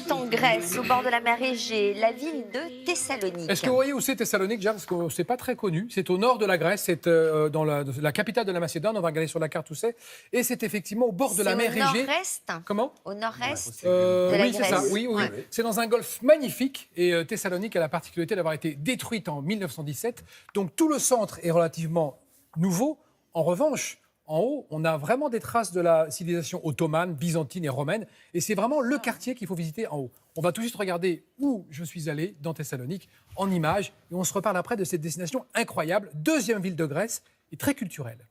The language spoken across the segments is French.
est en Grèce, au bord de la mer Égée, la ville de Thessalonique. Est-ce que vous voyez où c'est Thessalonique, déjà? Parce que c'est pas très connu. C'est au nord de la Grèce, c'est dans la capitale de la Macédoine. On va regarder sur la carte où c'est. Et c'est effectivement au bord de la mer Égée. Au nord-est. Comment? Au nord-est Oui, de la c'est Grèce. ça. Oui. C'est dans un golfe magnifique. Et Thessalonique a la particularité d'avoir été détruite en 1917. Donc tout le centre est relativement nouveau. En revanche, en haut, on a vraiment des traces de la civilisation ottomane, byzantine et romaine. Et c'est vraiment le quartier qu'il faut visiter en haut. On va tout de suite regarder où je suis allé dans Thessalonique, en images. Et on se reparle après de cette destination incroyable, deuxième ville de Grèce et très culturelle.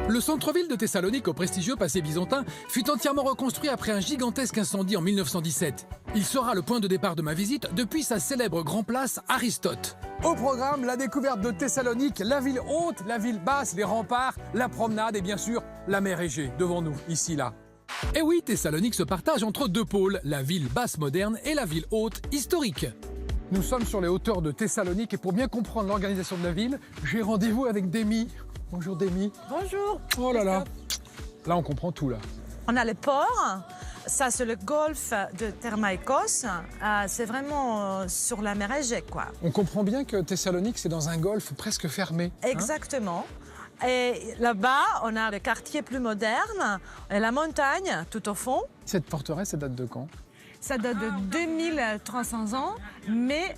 Le centre-ville de Thessalonique, au prestigieux passé byzantin, fut entièrement reconstruit après un gigantesque incendie en 1917. Il sera le point de départ de ma visite depuis sa célèbre Grand Place Aristote. Au programme, la découverte de Thessalonique, la ville haute, la ville basse, les remparts, la promenade et bien sûr la mer Égée, devant nous, ici, là. Et oui, Thessalonique se partage entre deux pôles, la ville basse moderne et la ville haute historique. Nous sommes sur les hauteurs de Thessalonique et pour bien comprendre l'organisation de la ville, j'ai rendez-vous avec Demi. Bonjour Demi. Bonjour. Oh là là. Là, on comprend tout, là. On a le port. Ça, c'est le golfe de Thermaikos. C'est vraiment sur la mer Égée, quoi. On comprend bien que Thessalonique, c'est dans un golfe presque fermé. Exactement. Et là-bas, on a le quartier plus moderne et la montagne tout au fond. Cette forteresse, ça date de quand? Ça date de 2300 ans, mais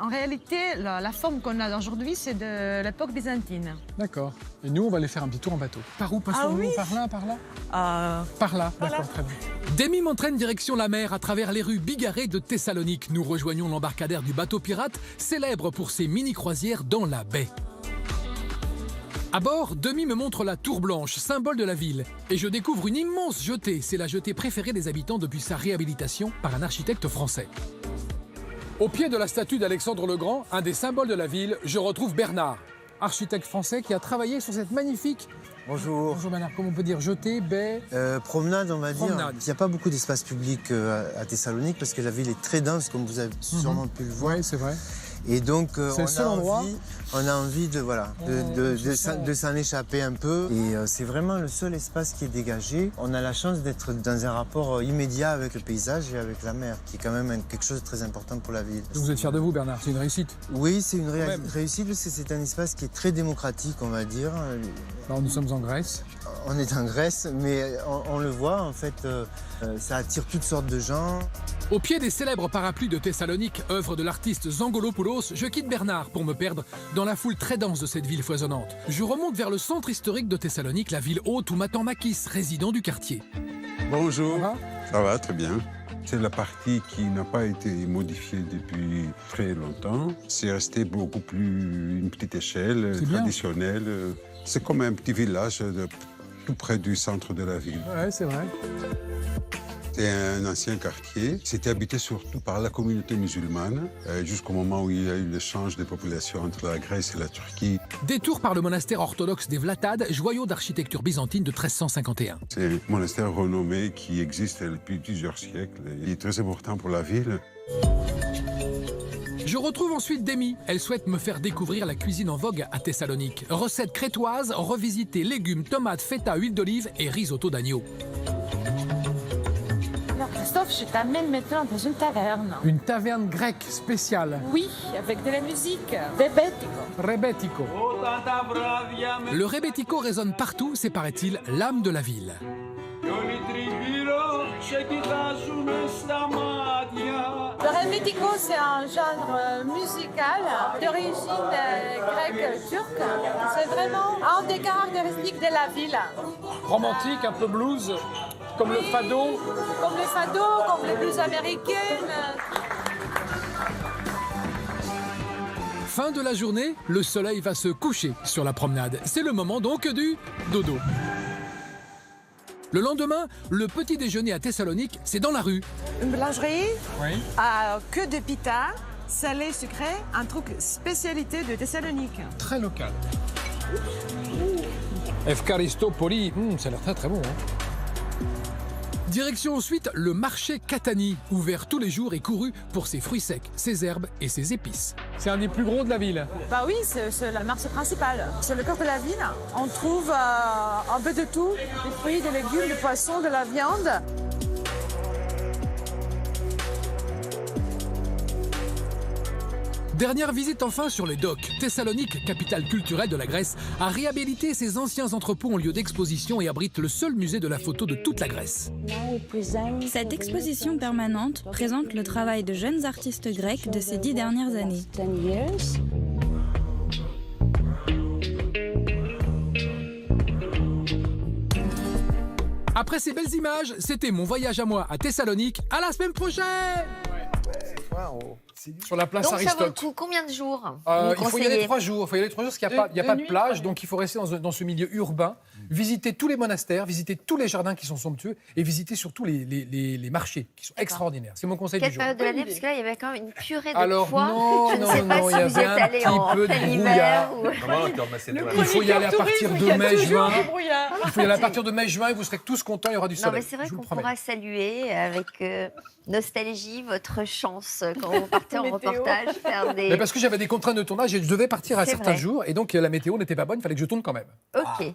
en réalité, la forme qu'on a aujourd'hui, c'est de l'époque byzantine. D'accord. Et nous, on va aller faire un petit tour en bateau. Par où? Passons-nous? oui. Par là? Par là? Par là, Voilà. d'accord, très bien. Demi m'entraîne direction la mer à travers les rues bigarrées de Thessalonique. Nous rejoignons l'embarcadère du bateau pirate, célèbre pour ses mini-croisières dans la baie. À bord, Demi me montre la Tour Blanche, symbole de la ville. Et je découvre une immense jetée. C'est la jetée préférée des habitants depuis sa réhabilitation par un architecte français. Au pied de la statue d'Alexandre le Grand, un des symboles de la ville, je retrouve Bernard, architecte français qui a travaillé sur cette magnifique... Bonjour. Bonjour Bernard, comment on peut dire? Jetée, baie? Promenade, on va Promenade. dire. Il n'y a pas beaucoup d'espace public à Thessalonique parce que la ville est très dense, comme vous avez sûrement pu le voir. Oui, c'est vrai. Et donc, C'est le seul endroit. on a envie de s'en échapper un peu. Et c'est vraiment le seul espace qui est dégagé. On a la chance d'être dans un rapport immédiat avec le paysage et avec la mer, qui est quand même quelque chose de très important pour la ville. Donc vous êtes fier de vous Bernard, c'est une réussite. Oui, c'est une même. réussite parce que c'est un espace qui est très démocratique, on va dire. Alors nous sommes en Grèce. On est en Grèce, mais on le voit, en fait, ça attire toutes sortes de gens. Au pied des célèbres parapluies de Thessalonique, œuvre de l'artiste Zangolopoulos, je quitte Bernard pour me perdre dans la foule très dense de cette ville foisonnante. Je remonte vers le centre historique de Thessalonique, la ville haute où m'attend Makis, résident du quartier. Bonjour. Ça va? Ça va, très bien. C'est la partie qui n'a pas été modifiée depuis très longtemps. C'est resté beaucoup plus une petite échelle, C'est bien. traditionnelle. C'est comme un petit village tout près du centre de la ville. Ouais, c'est vrai. C'est un ancien quartier. C'était habité surtout par la communauté musulmane, jusqu'au moment où il y a eu l'échange des populations entre la Grèce et la Turquie. Détour par le monastère orthodoxe des Vlatades, joyau d'architecture byzantine de 1351. C'est un monastère renommé qui existe depuis plusieurs siècles. Il est très important pour la ville. Je retrouve ensuite Demi. Elle souhaite me faire découvrir la cuisine en vogue à Thessalonique. Recettes crétoises, revisiter légumes, tomates, feta, huile d'olive et risotto d'agneau. Alors Christophe, je t'amène maintenant dans une taverne. Une taverne grecque spéciale. Oui, avec de la musique. Rebetiko. Rebetiko. Le rebetiko résonne partout, c'est paraît-il l'âme de la ville. Le rebetiko, c'est un genre musical d'origine grecque-turque. C'est vraiment un des caractéristiques de la ville. Romantique, un peu blues, comme le fado. Comme le fado, comme les blues américaines. Fin de la journée, le soleil va se coucher sur la promenade. C'est le moment donc du dodo. Le lendemain, le petit déjeuner à Thessalonique, c'est dans la rue. Une boulangerie Oui. à que de pita, salé, sucré, un truc spécialité de Thessalonique. Très local. Efkaristopoli, ça a l'air très très bon. Direction ensuite le marché Katani, ouvert tous les jours et couru pour ses fruits secs, ses herbes et ses épices. C'est un des plus gros de la ville. Bah oui, c'est la marché principale. Sur le cœur de la ville, on trouve un peu de tout, des fruits, des légumes, des poissons, de la viande. Dernière visite enfin sur les docks. Thessalonique, capitale culturelle de la Grèce, a réhabilité ses anciens entrepôts en lieu d'exposition et abrite le seul musée de la photo de toute la Grèce. Cette exposition permanente présente le travail de jeunes artistes grecs de ces 10 dernières années. Après ces belles images, c'était mon voyage à moi à Thessalonique. À la semaine prochaine! Sur la place Donc ça vaut le Aristote. coup. Combien de jours Il faut y aller 3 jours. Il faut y aller 3 jours parce qu'il n'y a pas de plage, donc il faut rester dans ce milieu urbain, visiter tous les monastères, visiter tous les jardins qui sont somptueux et visiter surtout les marchés qui sont extraordinaires. C'est mon conseil Quelle du jour. période de l'année? Parce que là, il y avait quand même une purée de Alors pois. non, Je ne sais pas il y si vous avait êtes un allé en petit peu de plein hiver. brouillard. Ou... Il faut y aller à partir de mai-juin. brouillard. Il faut y aller à partir de mai-juin et vous serez tous contents, il y aura du Non, soleil. mais c'est vrai je vous qu'on le promets. pourra saluer avec nostalgie votre chance quand vous partez en reportage faire des... Mais parce que j'avais des contraintes de tournage et je devais partir à C'est certains vrai. jours et donc la météo n'était pas bonne, il fallait que je tourne quand même. Ok.